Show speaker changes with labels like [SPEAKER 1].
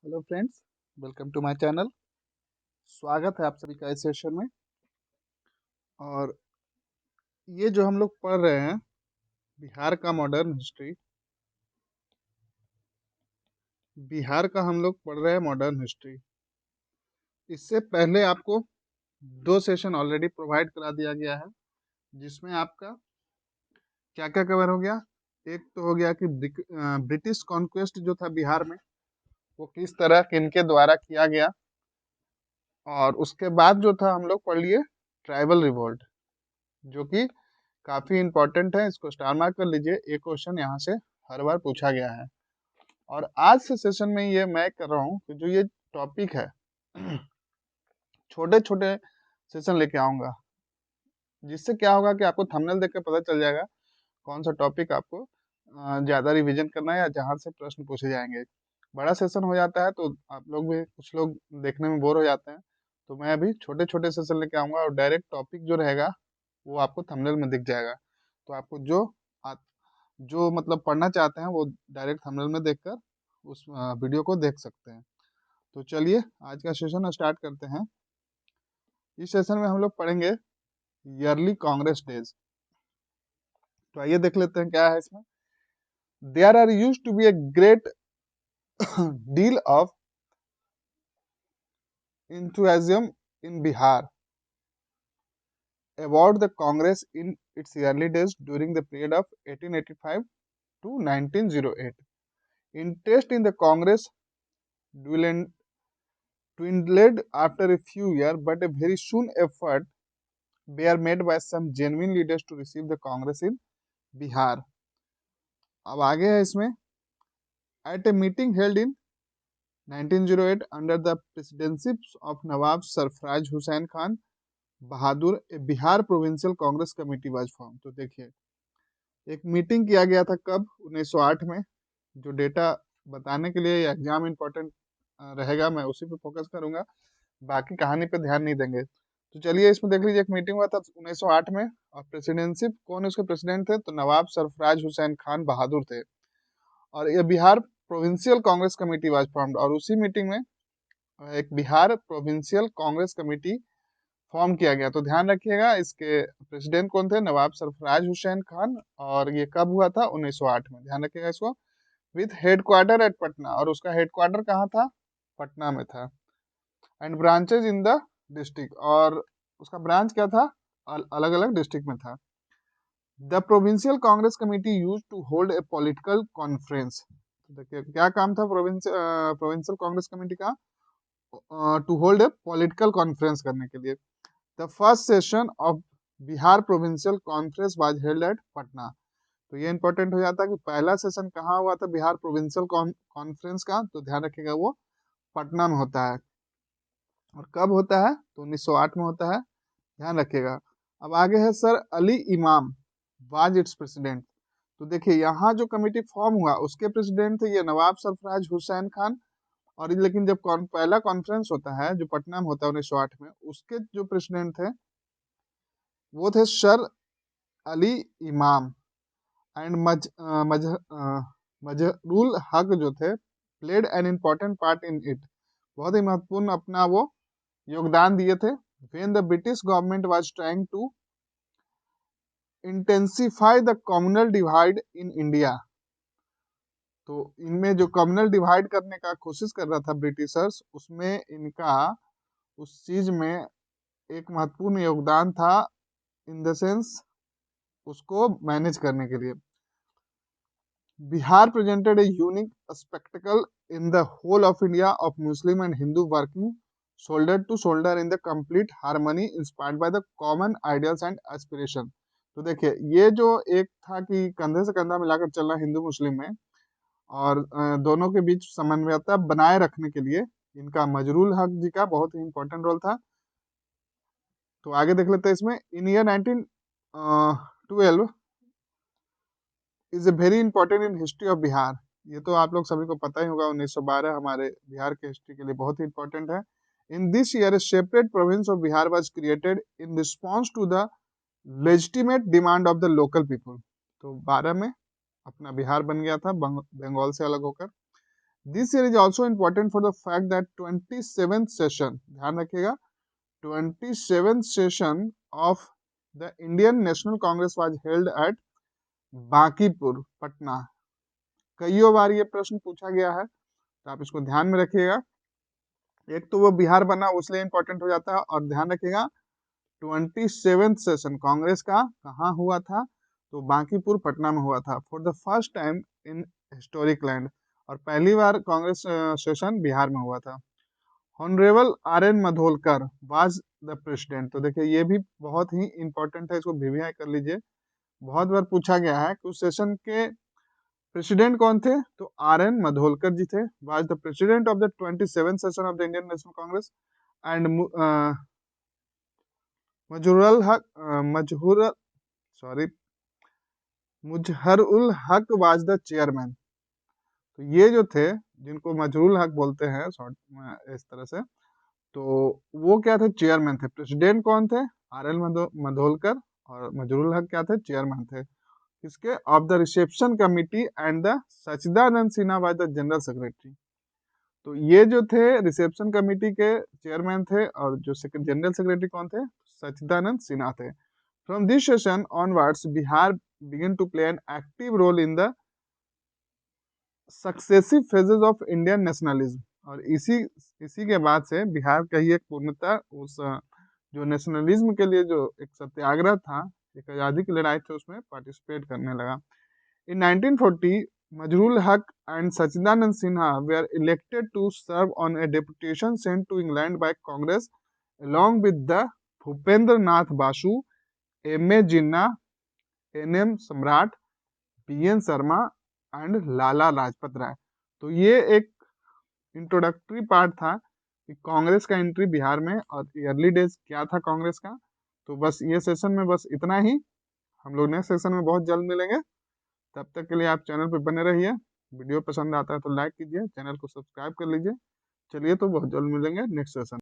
[SPEAKER 1] Hello friends, welcome to my channel. स्वागत है आप सभी का इस सेशन में। और ये जो हम लोग पढ़ रहे हैं बिहार का मॉडर्न हिस्ट्री, बिहार का हम लोग पढ़ रहे हैं मॉडर्न हिस्ट्री। इससे पहले आपको दो सेशन ऑलरेडी प्रोवाइड करा दिया गया है, जिसमें आपका क्या क्या कवर हो गया। एक तो हो गया कि ब्रिटिश कॉन्क्वेस्ट जो था बिहार में, वो किस तरह किनके द्वारा किया गया। और उसके बाद जो था हम लोग पढ़ लिए ट्राइबल रिवोल्ट, जो कि काफी इंपॉर्टेंट है। इसको स्टार मार्क कर लीजिए, एक क्वेश्चन यहाँ से हर बार पूछा गया है। और आज से सेशन में ये मैं कर रहा हूँ कि जो ये टॉपिक है छोटे छोटे सेशन लेके आऊंगा, जिससे क्या होगा कि आपको थंबनेल देख के पता चल जाएगा कौन सा टॉपिक आपको ज्यादा रिवीजन करना है या जहाँ से प्रश्न पूछे जाएंगे। बड़ा सेशन हो जाता है तो आप लोग भी, कुछ लोग देखने में बोर हो जाते हैं, तो मैं अभी छोटे छोटे सेशन लेके आऊंगा और डायरेक्ट टॉपिक जो रहेगा वो आपको थंबनेल में दिख जाएगा। तो आपको जो मतलब पढ़ना चाहते हैं वो डायरेक्ट थंबनेल में देखकर उस वीडियो को देख सकते हैं। तो चलिए आज का सेशन स्टार्ट करते हैं। इस सेशन में हम लोग पढ़ेंगे ईयरली कांग्रेस डेज। तो आइए देख लेते हैं क्या है इसमें। There are use to be a great deal of enthusiasm in Bihar about the Congress in its early days during the period of 1885 to 1908. Interest in the Congress dwindled after a few years, but a very soon effort were made by some genuine leaders to receive the Congress in Bihar. अब आगे है इसमें, at a meeting held in 1908 under the presidency of Nawab Sarfraz Hussain Khan Bahadur, A Bihar provincial Congress committee was form. तो देखिए, एक meeting किया गया था कब, 1908 में। जो डेटा बताने के लिए एग्जाम इंपॉर्टेंट रहेगा, मैं उसी पे फोकस करूंगा, बाकी कहानी पे ध्यान नहीं देंगे। तो चलिए इसमें देख लीजिए, एक मीटिंग हुआ था 1908 में। और प्रेसिडेंसी कौन उसके प्रेसिडेंट थे, तो नवाब सरफराज हुसैन खान बहादुर थे। और ये Bihar provincial Congress committee was formed, और उसी मीटिंग में एक Bihar provincial Congress committee form किया गया। तो ध्यान रखिएगा, इसके प्रेसिडेंट कौन थे, नवाब सरफराज हुसैन खान। और ये कब हुआ था, 1908 में। ध्यान रखिएगा इसको। विथ हेडक्वार्टर एट पटना, और उसका हेडक्वार्टर कहाँ था, पटना में था। And branches in the district, और उसका ब्रांच क्या था, अलग अलग डिस्ट्रिक्ट में था। The provincial Congress committee use to hold a political conference. देखिए क्या काम था प्रोविंशियल कांग्रेस कमेटी का, to hold a political conference करने के लिए। The first session of Bihar provincial conference was held at Patna. तो ये इंपॉर्टेंट हो जाता है कि पहला सेशन कहाँ हुआ था बिहार प्रोविंशियल कॉन्फ्रेंस का, तो ध्यान रखिएगा वो पटना में होता है। और कब होता है, तो 1908 में होता है, ध्यान रखिएगा। अब आगे है सर अली इमाम वाज इट्स प्रेसिडेंट। तो देखिए यहाँ जो कमेटी फॉर्म हुआ उसके प्रेसिडेंट थे ये नवाब सरफराज हुसैन खान। और लेकिन जब पहला कॉन्फ्रेंस होता है जो पटना में होता है 1908 में, उसके जो प्रेसिडेंट थे वो थे सर अली इमाम। एंड मजरूल हक जो थे played an important part in it. बहुत ही महत्वपूर्ण अपना वो योगदान दिए थे। When the British government was trying to intensify the communal divide in India. तो इनमें जो कम्युनल डिवाइड करने का कोशिश कर रहा था ब्रिटिशर्स, उसमें इनका उस चीज में एक महत्वपूर्ण योगदान था, इन द सेंस उसको मैनेज करने के लिए। Bihar presented a unique spectacle in the whole of India of Muslim and Hindu working shoulder to shoulder in the complete harmony inspired by the common ideals and aspiration। तो देखिए ये जो एक था कि कंधे से कंधा मिलाकर चलना हिंदू मुस्लिम में, और दोनों के बीच समन्वयता बनाए रखने के लिए इनका मजरूल हक जी का बहुत ही इंपॉर्टेंट रोल था। तो आगे देख लेते हैं इसमें। In year 1912 is a very important in history of Bihar. ये तो आप लोग सभी को पता ही होगा, 1912 हमारे बिहार के हिस्ट्री के लिए बहुत ही इंपॉर्टेंट है। In this year a separate province of Bihar was created in response to the legitimate demand of the local people. तो 12 में अपना बिहार बन गया था बंगाल से अलग होकर। This year is also important for the fact that 27th session, ध्यान रखिएगा, 27th session of the Indian National Congress was held eight Bankipur, Patna. कईयों बार ये प्रश्न पूछा गया है, तो आप इसको ध्यान में रखिएगा। एक तो वो बिहार बना उसलिए इंपॉर्टेंट हो जाता है, और ध्यान रखिएगा 27th सेशन कांग्रेस का कहाँ हुआ था, तो बांकीपुर पटना में हुआ था, for the first time in historic land, और पहली बार कांग्रेस सेशन बिहार में हुआ था। Honourable RN Madholkar was the president, तो देखिए ये भी बहुत ही इंपॉर्टेंट है, इसको वीवीआई कर लीजिए, बहुत बार पूछा गया है कि उस सेशन के प्रेसिडेंट कौन थे, तो RN मधोलकर जी थे, was the president of the 27th session of the Indian National Congress, and Mazharul Haque Mazhur sorry मुजहरुल हक वाज द चेयरमैन। तो ये जो थे, जिनको मजहरुल हक बोलते हैं शॉर्ट में इस तरह से, तो वो क्या थे, चेयरमैन थे। प्रेसिडेंट कौन थे, RL मधोलकर, और मजहरुल हक क्या थे, चेयरमैन थे। किसके, of the reception committee, and the Sachchidananda Sinha was the general secretary. तो ये जो थे रिसेप्शन कमेटी के चेयरमैन थे, और जो जनरल सेक्रेटरी कौन थे, सचिदानंद सिन्हा थे। From this session onwards Bihar begin to play an active role in the successive phases of Indian nationalism, और इसी के बाद से बिहार का ही एक पूर्णतः उस जो नेशनलिज्म के लिए जो एक सत्याग्रह था, एक आज़ादी की लड़ाई थी, उसमें पार्टिसिपेट करने लगा। In 1940, Majrul Haq and Sachidanand Sinha were elected to serve on a deputation sent to England by Congress, along with the Bhupendra Nath Basu, M.A. Jinnah, N.M. Samrat, B.N. Sharma and Lala Lajpat Rai. तो ये एक introductory part था कि कांग्रेस का entry Bihar में, और early days क्या था कांग्रेस का। तो बस ये सेशन में बस इतना ही, हम लोग नेक्स्ट सेशन में बहुत जल्द मिलेंगे। तब तक के लिए आप चैनल पर बने रहिए, वीडियो पसंद आता है तो लाइक कीजिए, चैनल को सब्सक्राइब कर लीजिए। चलिए, तो बहुत जल्द मिलेंगे नेक्स्ट सेशन।